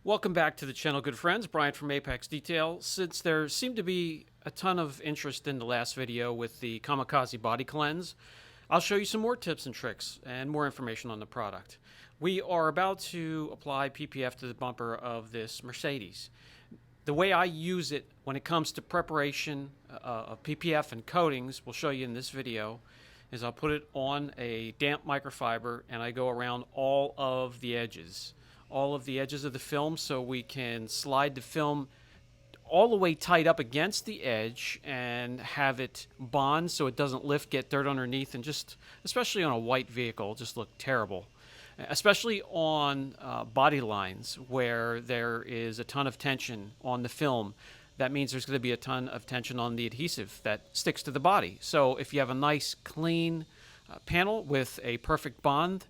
Welcome back to the channel, good friends. Brian from Apex Detail. Since there seemed to be a ton of interest in the last video with the Kamikaze Body Cleanse, I'll show you some more tips and tricks and more information on the product. We are about to apply PPF to the bumper of this Mercedes. The way I use it when it comes to preparation of PPF and coatings, we'll show you in this video, is I'll put it on a damp microfiber and I go around all of the edges of the film, so we can slide the film all the way tight up against the edge and have it bond so it doesn't lift, get dirt underneath, and just, especially on a white vehicle, just look terrible. Especially on body lines where there is a ton of tension on the film. That means there's going to be a ton of tension on the adhesive that sticks to the body. So if you have a nice clean panel with a perfect bond,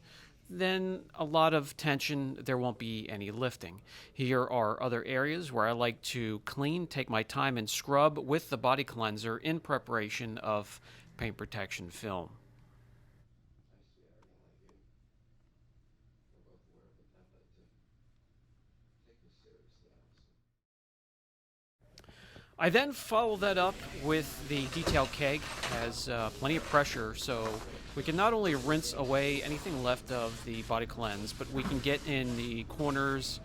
then a lot of tension, there won't be any lifting. Here are other areas where I like to clean, take my time and scrub with the body cleanser in preparation of paint protection film. I then follow that up with the detail keg. It has plenty of pressure, so we can not only rinse away anything left of the body cleanse, but we can get in the corners,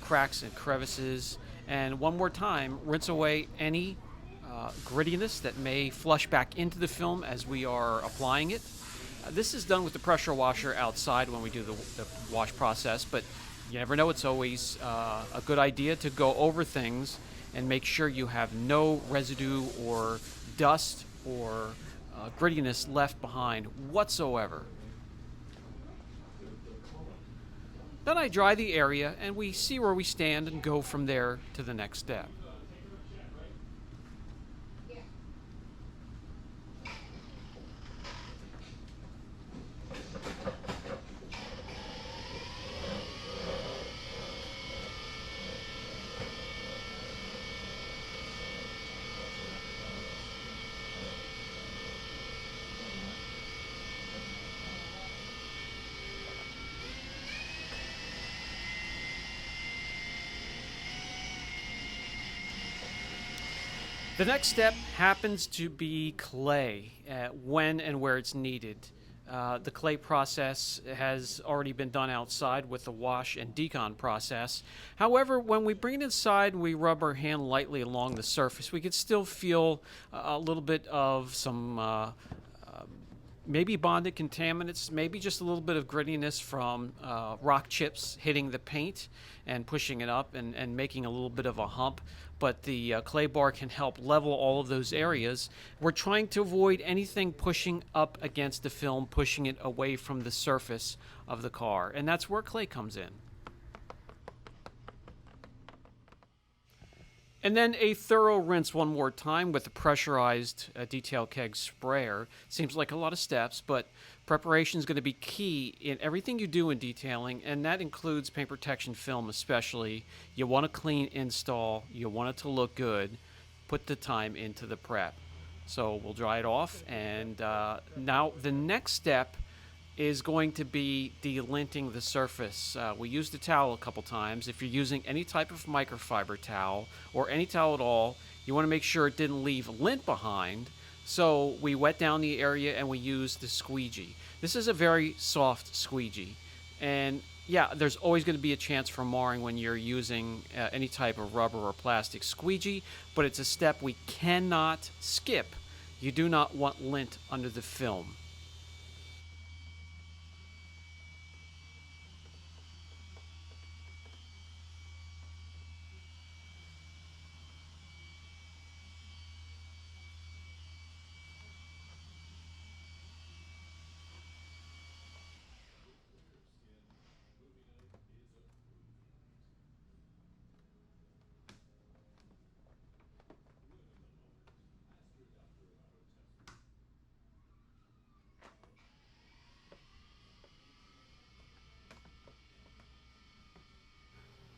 cracks and crevices, and one more time rinse away any grittiness that may flush back into the film as we are applying it. This is done with the pressure washer outside when we do the wash process, but you never know, it's always a good idea to go over things and make sure you have no residue or dust or grittiness left behind whatsoever. Then I dry the area and we see where we stand and go from there to the next step. The next step happens to be clay, when and where it's needed. The clay process has already been done outside with the wash and decon process. However, when we bring it inside and we rub our hand lightly along the surface, we can still feel a little bit of some maybe bonded contaminants, maybe just a little bit of grittiness from rock chips hitting the paint and pushing it up and making a little bit of a hump. But the clay bar can help level all of those areas. We're trying to avoid anything pushing up against the film, pushing it away from the surface of the car, and that's where clay comes in. And then a thorough rinse one more time with a pressurized detail keg sprayer. Seems like a lot of steps, but preparation is going to be key in everything you do in detailing, and that includes paint protection film especially. You want a clean install, you want it to look good, put the time into the prep. So we'll dry it off, and now the next step is going to be delinting the surface. We used the towel a couple times. If you're using any type of microfiber towel or any towel at all, you want to make sure it didn't leave lint behind. So we wet down the area and we use the squeegee. This is a very soft squeegee. And yeah, there's always going to be a chance for marring when you're using any type of rubber or plastic squeegee, but it's a step we cannot skip. You do not want lint under the film.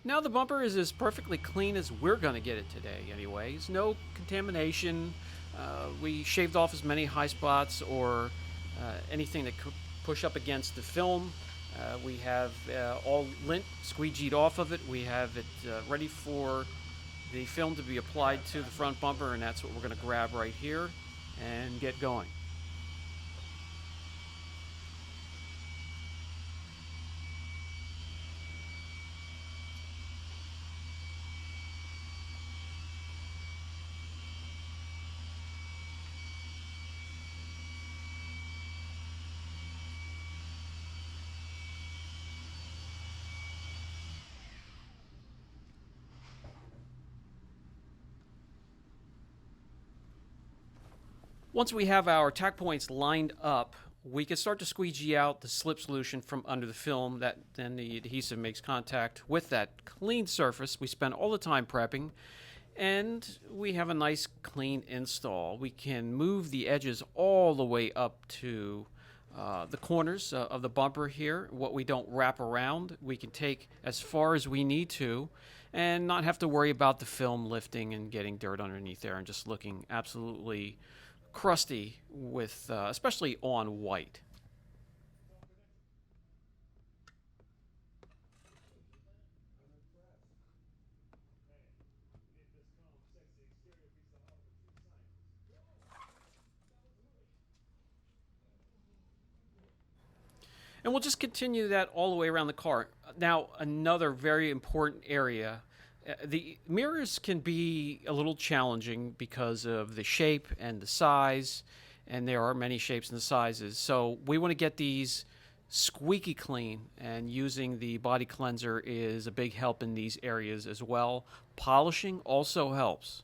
Now the bumper is as perfectly clean as we're going to get it today anyways. No contamination. We shaved off as many high spots or anything that could push up against the film. We have all lint squeegeed off of it. We have it ready for the film to be applied to the front bumper, and that's what we're going to grab right here and get going. Once we have our tack points lined up, we can start to squeegee out the slip solution from under the film. That then the adhesive makes contact with that clean surface. We spend all the time prepping, and we have a nice clean install. We can move the edges all the way up to the corners of the bumper here. What we don't wrap around, we can take as far as we need to and not have to worry about the film lifting and getting dirt underneath there and just looking absolutely crusty with especially on white. And we'll just continue that all the way around the car. Now, another very important area. The mirrors can be a little challenging because of the shape and the size, and there are many shapes and sizes. So we want to get these squeaky clean, and using the body cleanser is a big help in these areas as well. Polishing also helps.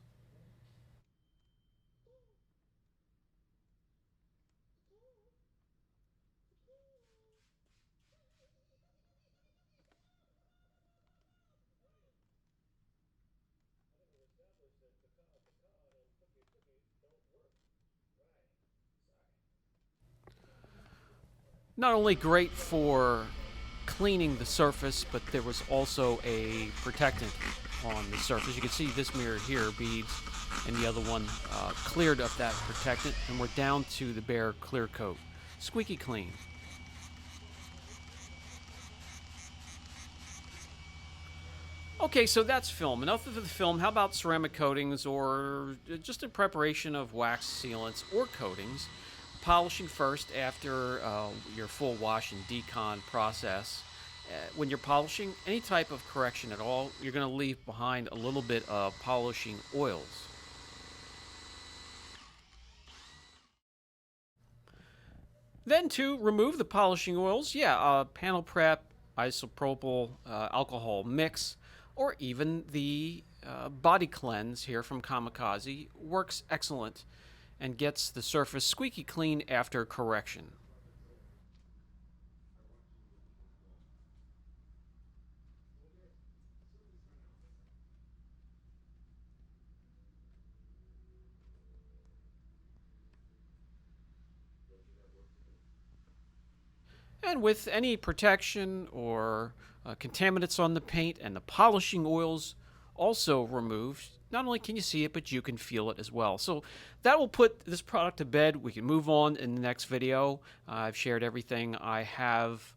Not only great for cleaning the surface, but there was also a protectant on the surface. You can see this mirror here, beads, and the other one cleared up that protectant, and we're down to the bare clear coat. Squeaky clean. Okay, so that's film. Enough of the film. How about ceramic coatings or just a preparation of wax sealants or coatings? Polishing first after your full wash and decon process. When you're polishing, any type of correction at all, you're going to leave behind a little bit of polishing oils. Then to remove the polishing oils, panel prep, isopropyl alcohol mix, or even the body cleanse here from Kamikaze works excellent and gets the surface squeaky clean after correction. And with any protection or contaminants on the paint and the polishing oils also removed, not only can you see it, but you can feel it as well. So that will put this product to bed. We can move on in the next video. I've shared everything I have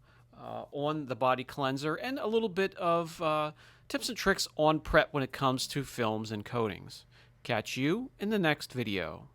on the body cleanser and a little bit of tips and tricks on prep when it comes to films and coatings. Catch you in the next video.